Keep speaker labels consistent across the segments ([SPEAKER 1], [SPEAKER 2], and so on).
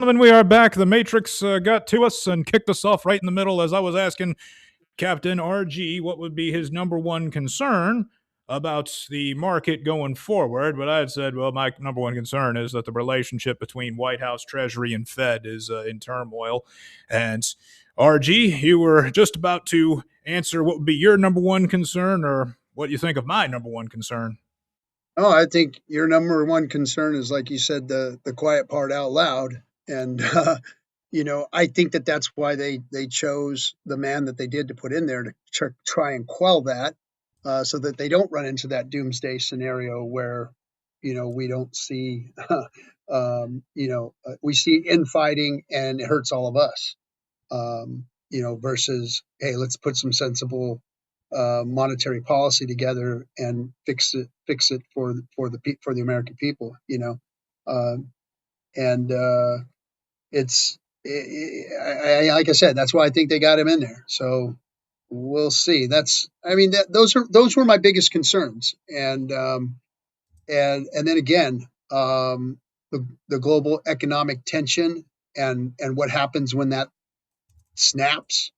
[SPEAKER 1] Gentlemen, we are back. The Matrix got to us and kicked us off right in the middle as I was asking Captain RG what would be his number one concern about the market going forward. But I had said, well, my number one concern is that the relationship between White House, Treasury, and Fed is in turmoil. And RG, you were just about to answer what would be your number one concern or what you think of my number one concern.
[SPEAKER 2] Oh, I think your number one concern is, like you said, the quiet part out loud, and I think that that's why they chose the man that they did to put in there to try and quell that, so that they don't run into that doomsday scenario where we don't see, we see infighting and it hurts all of us. Versus, hey, let's put some sensible monetary policy together and fix it for the American people. Uh, and it's like I said, that's why I think they got him in there. So we'll see. Those were my biggest concerns, and then again, the global economic tension and what happens when that snaps.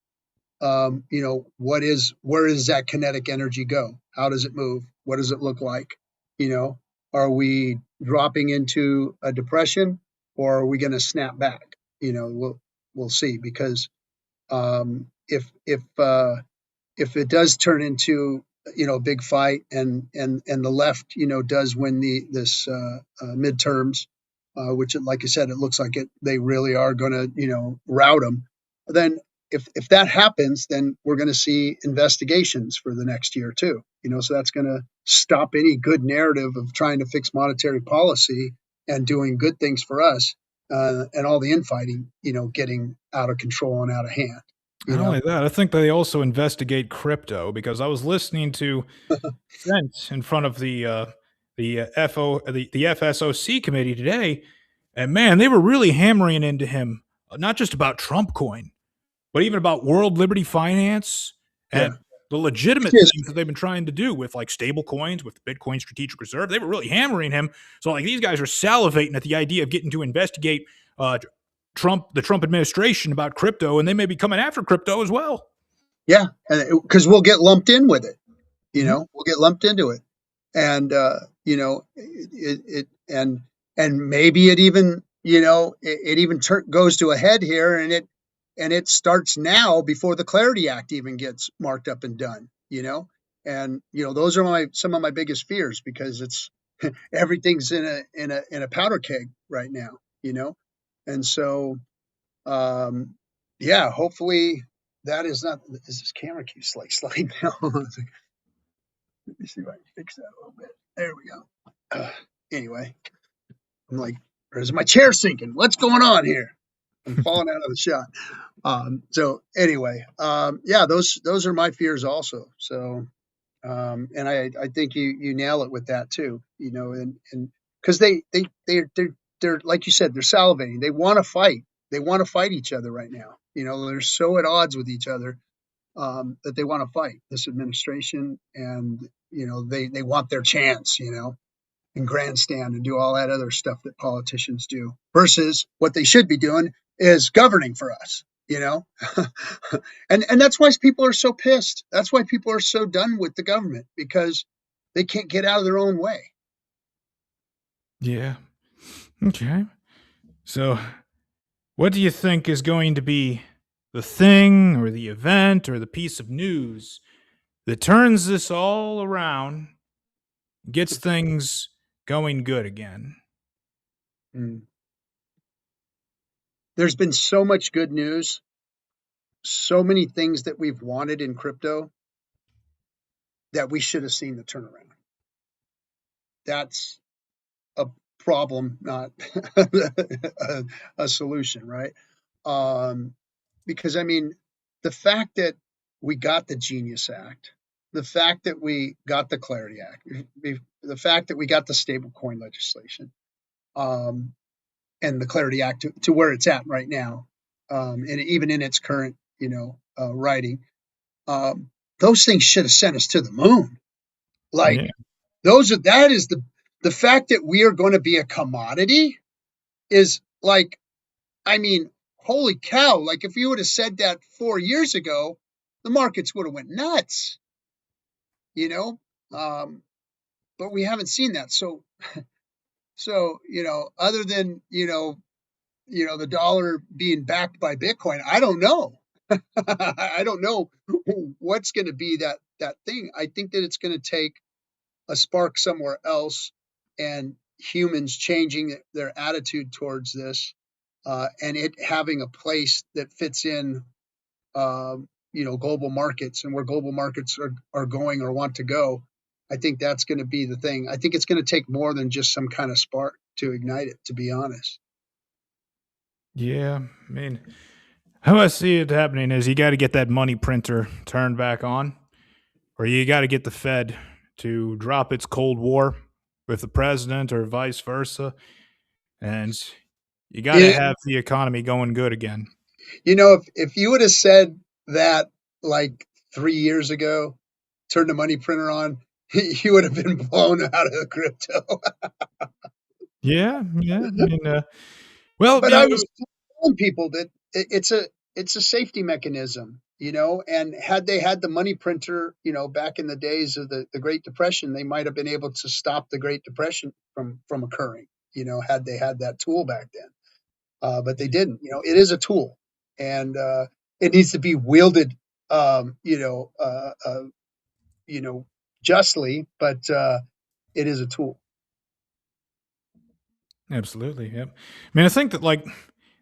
[SPEAKER 2] Where does that kinetic energy go? How does it move? What does it look like? Are we dropping into a depression, or are we going to snap back? We'll see, because if it does turn into a big fight, and the left does win this midterms, which, like I said, it looks like they really are going to rout them. Then if that happens, then we're going to see investigations for the next year too. So that's going to stop any good narrative of trying to fix monetary policy and doing good things for us, and all the infighting, getting out of control and out of hand. You
[SPEAKER 1] Not
[SPEAKER 2] know,
[SPEAKER 1] only that, I think they also investigate crypto because I was listening to Trent in front of the FSOC committee today, and man, they were really hammering into him not just about Trump coin, but even about World Liberty Finance and
[SPEAKER 2] yeah,
[SPEAKER 1] the legitimate
[SPEAKER 2] excuse
[SPEAKER 1] things that they've been trying to do with like stable coins, with Bitcoin Strategic Reserve. They were really hammering him. So like these guys are salivating at the idea of getting to investigate the Trump administration about crypto, and they may be coming after crypto as well.
[SPEAKER 2] yeah, because we'll get lumped in with it.
[SPEAKER 1] Mm-hmm.
[SPEAKER 2] We'll get lumped into it, and and maybe it even it even goes to a head here, and it starts now before the Clarity Act even gets marked up and done. And those are some of my biggest fears, because it's everything's in a powder keg right now. And so, um, yeah, hopefully that is not. Is this camera keeps like sliding down? Let me see if I can fix that a little bit. There we go. Anyway, I'm like, is my chair sinking? What's going on here? I'm falling out of the shot. So anyway, yeah, those are my fears also. So, and I think you nail it with that too. And because they're like you said, they're salivating. They want to fight. They want to fight each other right now. They're so at odds with each other, that they want to fight this administration, and they want their chance, and grandstand and do all that other stuff that politicians do, versus what they should be doing is governing for us. And that's why people are so pissed. That's why people are so done with the government, because they can't get out of their own way.
[SPEAKER 1] Yeah. Okay. So, what do you think is going to be the thing or the event or the piece of news that turns this all around, gets things going good again?
[SPEAKER 2] Mm. There's been so much good news, so many things that we've wanted in crypto, that we should have seen the turnaround. That's a problem, not a solution, right? Um, because I mean, the fact that we got the Genius Act, the fact that we got the Clarity Act, the fact that we got the stablecoin legislation, um, and the Clarity Act to where it's at right now, and even in its current, writing, um, those things should have sent us to the moon. Like,
[SPEAKER 1] Yeah.
[SPEAKER 2] that is the fact that we are going to be a commodity is like I mean, holy cow! Like if you would have said that 4 years ago, the markets would have went nuts, you know. Um, but we haven't seen that. So other than the dollar being backed by Bitcoin, I don't know. I don't know what's going to be that thing. I think that it's going to take a spark somewhere else, and humans changing their attitude towards this, and it having a place that fits in, global markets and where global markets are going or want to go. I think that's going to be the thing. I think it's going to take more than just some kind of spark to ignite it, to be honest.
[SPEAKER 1] Yeah, I mean, how I see it happening is you got to get that money printer turned back on, or you got to get the Fed to drop its Cold War with the president, or vice versa, and you got to
[SPEAKER 2] It,
[SPEAKER 1] have the economy going good again.
[SPEAKER 2] if you would have said that like 3 years ago, turn the money printer on, you would have been blown out of crypto.
[SPEAKER 1] Yeah, yeah. I mean, well,
[SPEAKER 2] But
[SPEAKER 1] you
[SPEAKER 2] I
[SPEAKER 1] know,
[SPEAKER 2] was telling people that it's a safety mechanism, and had they had the money printer, back in the days of the Great Depression, they might have been able to stop the Great Depression from occurring, had they had that tool back then. But they didn't. It is a tool, and it needs to be wielded, um, you know, uh, uh, you know, justly, but it is a tool.
[SPEAKER 1] absolutely. Yep. I mean, I think that like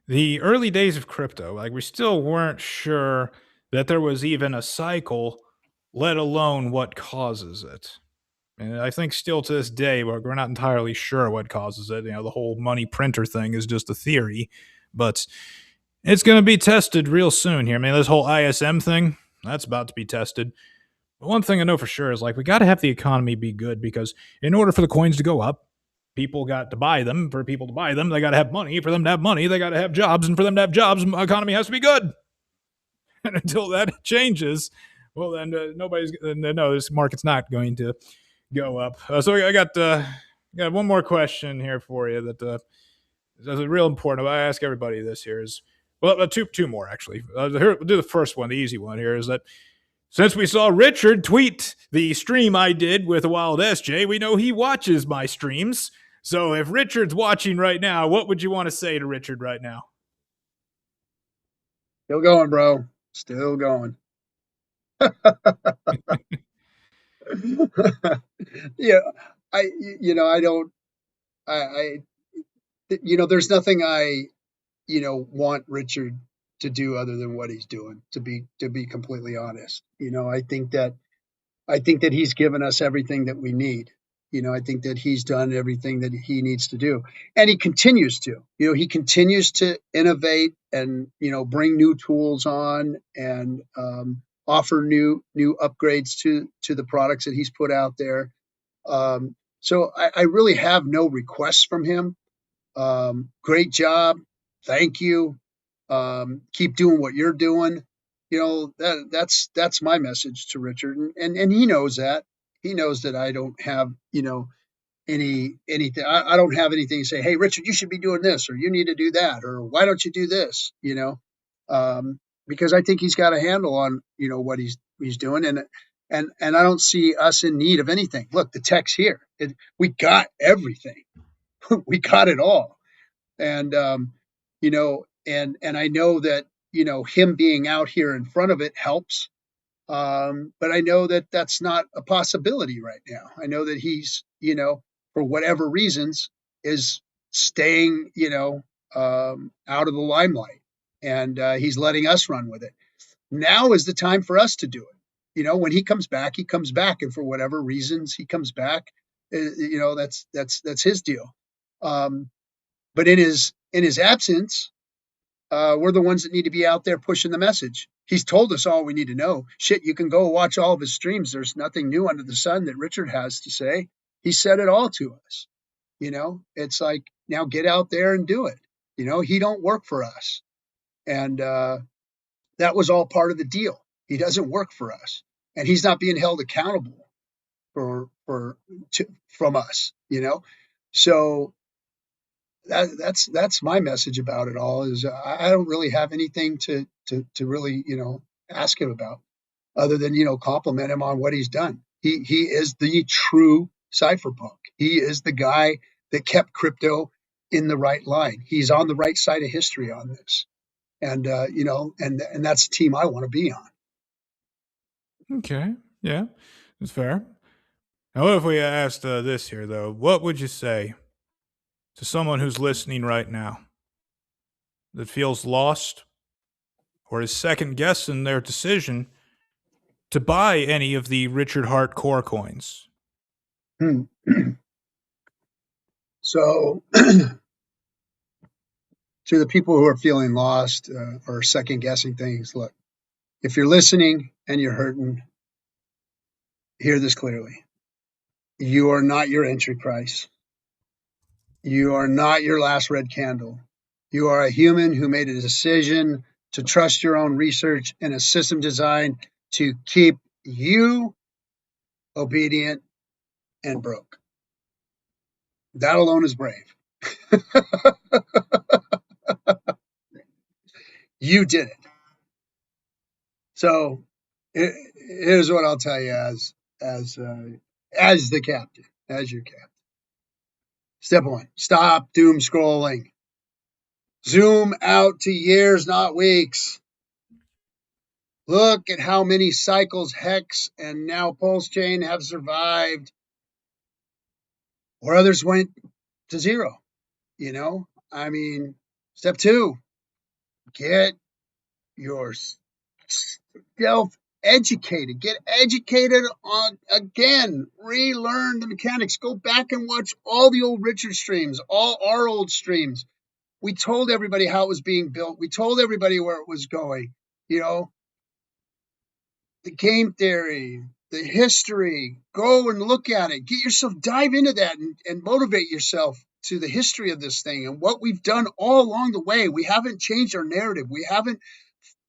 [SPEAKER 1] the early days of crypto, like we still weren't sure that there was even a cycle, let alone what causes it. And I think still to this day, we're not entirely sure what causes it. You know, the whole money printer thing is just a theory, but it's going to be tested real soon here. I mean, this whole ISM thing, that's about to be tested. But one thing I know for sure is like we got to have the economy be good because in order for the coins to go up, people got to buy them. For people to buy them, they got to have money. For them to have money, they got to have jobs. And for them to have jobs, the economy has to be good. And until that changes, well, then nobody's, no, this market's not going to go up. So I got one more question here for you that is real important. I ask everybody this here is, well, two more actually. Here, we'll do the first one, the easy one here is that since we saw Richard tweet the stream I did with Wild SJ, we know he watches my streams. So if Richard's watching right now, what would you want to say to Richard right now?
[SPEAKER 2] Still going, bro. Still going. yeah, I don't. I there's nothing I want Richard to do other than what he's doing. To be completely honest, I think that he's given us everything that we need. I think that he's done everything that he needs to do, and he continues to. He continues to innovate and bring new tools on, and offer new upgrades to the products that he's put out there. So I really have no requests from him. Great job. Thank you. Keep doing what you're doing. That's my message to Richard, and he knows that. He knows that I don't have anything. I don't have anything to say. Hey, Richard, you should be doing this, or you need to do that, or why don't you do this? Because I think he's got a handle on what he's doing, and I don't see us in need of anything. Look, the tech's here. We got everything. We got it all, and and I know that him being out here in front of it helps. But I know that that's not a possibility right now. I know that he's for whatever reasons is staying out of the limelight, and he's letting us run with it. Now is the time for us to do it. When he comes back, he comes back, and for whatever reasons he comes back, that's his deal. Um, but in his absence, we're the ones that need to be out there pushing the message. He's told us all we need to know. Shit, you can go watch all of his streams. There's nothing new under the sun that Richard has to say. He said it all to us. It's like, now get out there and do it. He don't work for us, and that was all part of the deal. He doesn't work for us, and he's not being held accountable for from us. So that's my message about it all. Is I don't really have anything to really ask him about, other than compliment him on what he's done. He is the true cypherpunk. He is the guy that kept crypto in the right line. He's on the right side of history on this, and and that's the team I want to be on.
[SPEAKER 1] Okay. Yeah, that's fair. Now, what if we asked this here, though? What would you say to someone who's listening right now that feels lost or is second guessing their decision to buy any of the Richard Hart core coins?
[SPEAKER 2] Hmm. So, to the people who are feeling lost or second guessing things, look, if you're listening and you're hurting, hear this clearly. You are not your entry price. You are not your last red candle. You are a human who made a decision to trust your own research and a system designed to keep you obedient and broke. That alone is brave. You did it. So here's what I'll tell you as as the captain, as your captain. Step one: stop doom scrolling. Zoom out to years, not weeks. Look at how many cycles Hex and now Pulse Chain have survived, or others went to zero. I mean, step two: get yourself educated. Get educated on, again, relearn the mechanics. Go back and watch all the old Richard streams, all our old streams. We told everybody how it was being built. We told everybody where it was going. You know, the game theory, the history. Go and look at it. Get yourself, dive into that and motivate yourself to the history of this thing and what we've done all along the way. We haven't changed our narrative. We haven't,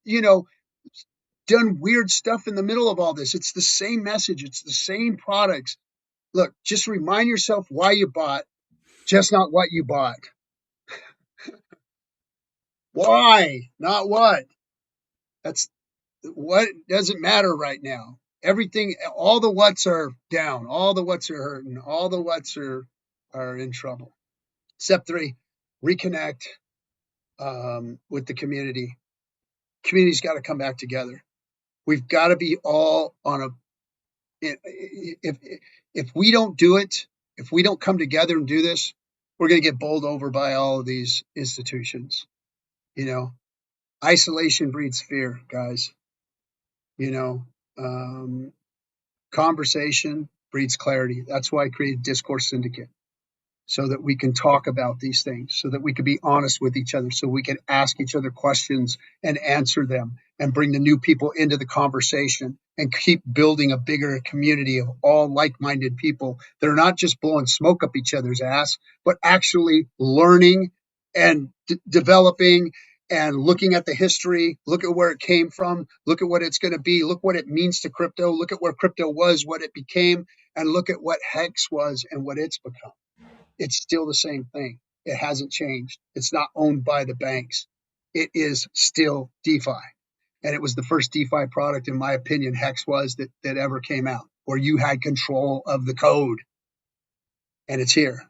[SPEAKER 2] you know, done weird stuff in the middle of all this. It's the same message. It's the same products. Look, just remind yourself why you bought, just not what you bought. Why, not what. That's what doesn't matter right now. Everything, all the whats are down. All the whats are hurting. All the whats are in trouble. Step three: reconnect with the community. Community's got to come back together. We've got to be all on a. If if we don't do it, if we don't come together and do this, we're going to get bowled over by all of these institutions. You know, isolation breeds fear, guys. You know, um, conversation breeds clarity. That's why I created Discourse Syndicate, so that we can talk about these things, so that we can be honest with each other, so we can ask each other questions and answer them and bring the new people into the conversation and keep building a bigger community of all like-minded people that are not just blowing smoke up each other's ass, but actually learning and developing and looking at the history, look at where it came from, look at what it's going to be, look what it means to crypto, look at where crypto was, what it became, and look at what Hex was and what it's become. It's still the same thing. It hasn't changed. It's not owned by the banks. It is still DeFi. And it was the first DeFi product, in my opinion, Hex was, that ever came out, where you had control of the code. And it's here.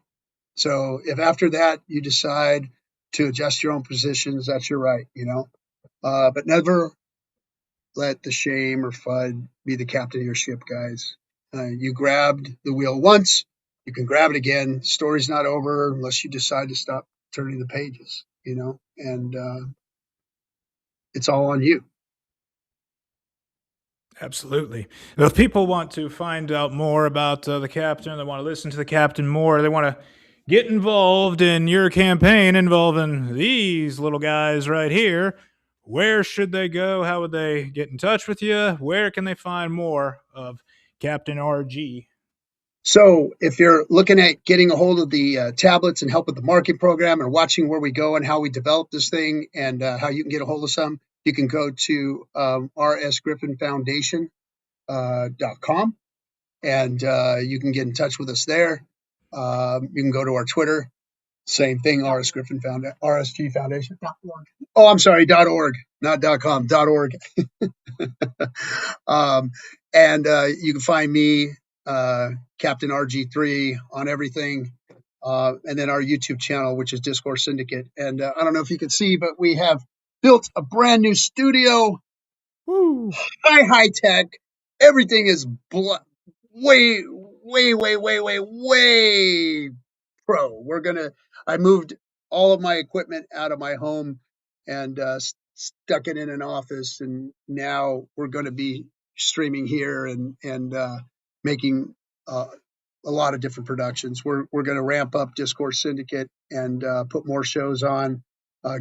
[SPEAKER 2] So if after that you decide to adjust your own positions, that's your right, but never let the shame or FUD be the captain of your ship, guys. You grabbed the wheel once, you can grab it again. Story's not over unless you decide to stop turning the pages, and it's all on you.
[SPEAKER 1] Absolutely. If people want to find out more about the captain, they want to listen to the captain more, they want to get involved in your campaign involving these little guys right here, where should they go? How would they get in touch with you? Where can they find more of Captain RG?
[SPEAKER 2] So if you're looking at getting a hold of the tablets and help with the market program and watching where we go and how we develop this thing and how you can get a hold of some, you can go to rsgriffinfoundation.com and you can get in touch with us there. You can go to our Twitter Same thing. RS Griffin Foundation, RSG Foundation. .org. Oh, I'm sorry. .org, not .com. .org. um, and you can find me, Captain RG3, on everything. And then our YouTube channel, which is Discourse Syndicate. And I don't know if you can see, but we have built a brand new studio.
[SPEAKER 1] Woo!
[SPEAKER 2] High tech. Everything is way, way pro. I moved all of my equipment out of my home and stuck it in an office. And now we're going to be streaming here and making a lot of different productions. We're going to ramp up Discourse Syndicate and put more shows on,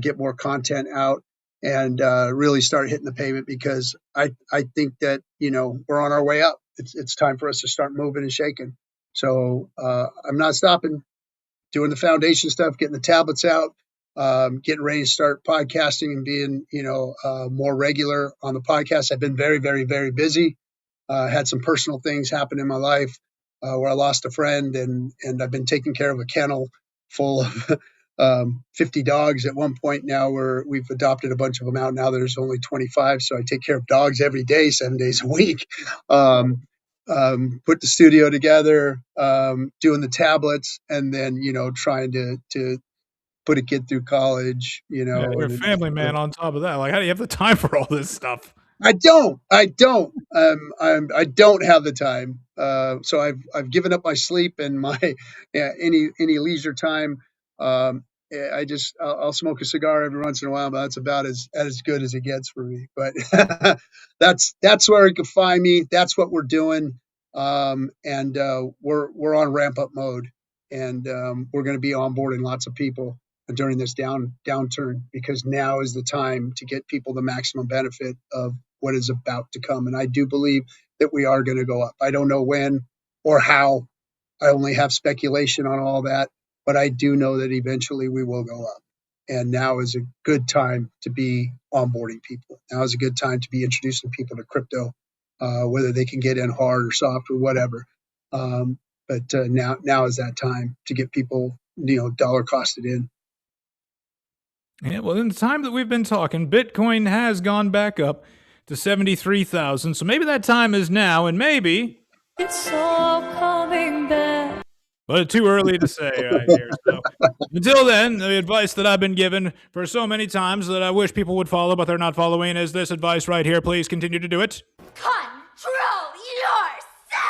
[SPEAKER 2] get more content out, and really start hitting the pavement, because I think that we're on our way up. It's time for us to start moving and shaking. So I'm not stopping, doing the foundation stuff, getting the tablets out, getting ready to start podcasting and being more regular on the podcast. I've been very busy. Had some personal things happen in my life where I lost a friend, and I've been taking care of a kennel full of 50 dogs at one point. Now we've adopted a bunch of them out. Now there's only 25, so I take care of dogs every day, 7 days a week. Put the studio together, doing the tablets, and then trying to put a kid through college.
[SPEAKER 1] Yeah, you're a family man on top of that. Like, how do you have the time for all this stuff?
[SPEAKER 2] I don't. I don't have the time. So I've given up my sleep and my any leisure time. I'll smoke a cigar every once in a while, but that's about as good as it gets for me. But that's where you can find me. That's what we're doing, and we're on ramp up mode, and we're going to be onboarding lots of people during this downturn, because now is the time to get people the maximum benefit of what is about to come. And I do believe that we are going to go up. I don't know when or how. I only have speculation on all that, but I do know that eventually we will go up. And now is a good time to be onboarding people. Now is a good time to be introducing people to crypto, whether they can get in hard or soft or whatever. But now is that time to get people, dollar costed in.
[SPEAKER 1] Yeah, well, in the time that we've been talking, Bitcoin has gone back up to 73,000. So maybe that time is now, and maybe
[SPEAKER 3] it's all coming back.
[SPEAKER 1] But too early to say right here. So until then, the advice that I've been given for so many times that I wish people would follow, but they're not following, is this advice right here. Please continue to do it.
[SPEAKER 3] Control yourself!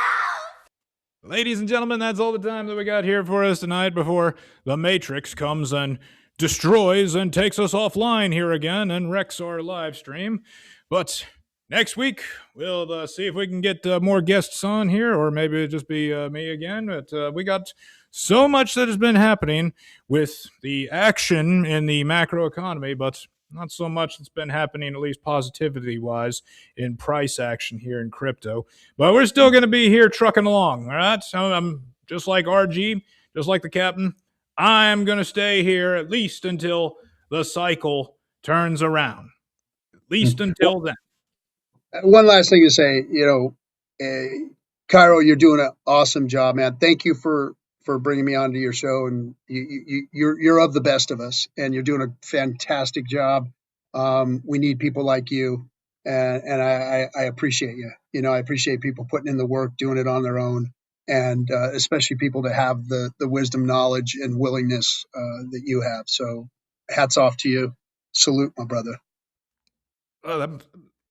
[SPEAKER 1] Ladies and gentlemen, that's all the time that we got here for us tonight before the Matrix comes and destroys and takes us offline here again and wrecks our live stream. But next week, we'll see if we can get more guests on here, or maybe it'll just be me again. But we got so much that has been happening with the action in the macro economy, but not so much that's been happening, at least positivity-wise, in price action here in crypto. But we're still going to be here trucking along, all right? So I'm just like RG, just like the captain. I'm going to stay here at least until the cycle turns around. At least until then.
[SPEAKER 2] One last thing to say, Cairo, you're doing an awesome job, man. Thank you for bringing me onto your show, and you're of the best of us, and you're doing a fantastic job. We need people like you, and I appreciate you. I appreciate people putting in the work, doing it on their own, and especially people that have the wisdom, knowledge, and willingness that you have. So, hats off to you. Salute, my brother.
[SPEAKER 1] Well, I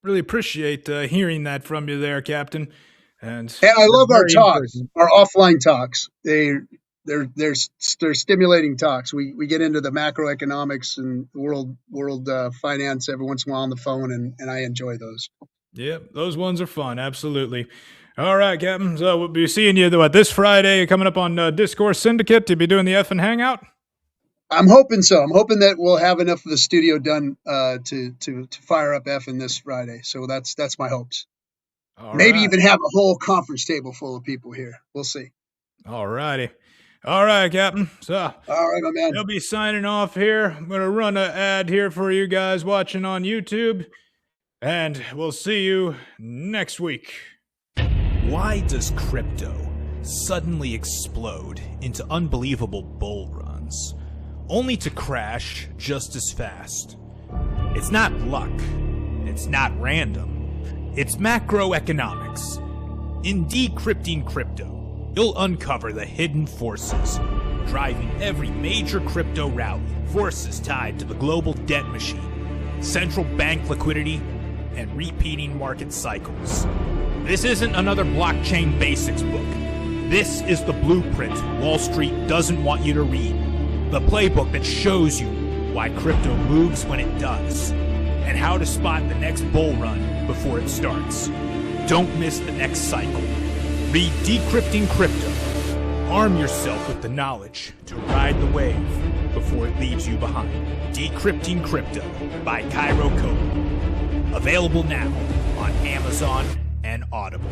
[SPEAKER 1] really appreciate hearing that from you there, Captain. And
[SPEAKER 2] I love our talks, our offline talks. They're stimulating talks. We get into the macroeconomics and world finance every once in a while on the phone, and I enjoy those.
[SPEAKER 1] Yeah, those ones are fun. Absolutely. All right, Captain. So we'll be seeing you this Friday coming up on Discourse Syndicate to be doing the F and Hangout.
[SPEAKER 2] I'm hoping so. I'm hoping that we'll have enough of the studio done to fire up F in this Friday. So that's my hopes. Maybe even have a whole conference table full of people here. We'll see.
[SPEAKER 1] All righty. All right, Captain. So,
[SPEAKER 2] all right, my man.
[SPEAKER 1] I'll be signing off here. I'm going to run an ad here for you guys watching on YouTube, and we'll see you next week.
[SPEAKER 4] Why does crypto suddenly explode into unbelievable bull runs?
[SPEAKER 1] only to crash just as fast. It's not luck. It's not random. It's macroeconomics. In Decrypting Crypto, you'll uncover the hidden forces driving every major crypto rally, forces tied to the global debt machine, central bank liquidity, and repeating market cycles. This isn't another blockchain basics book. This is the blueprint Wall Street doesn't want you to read. The playbook that shows you why crypto moves when it does, and how to spot the next bull run before it starts. Don't miss the next cycle. Read Decrypting Crypto. Arm yourself with the knowledge to ride the wave before it leaves you behind. Decrypting Crypto by Cairo Code. Available now on Amazon and Audible.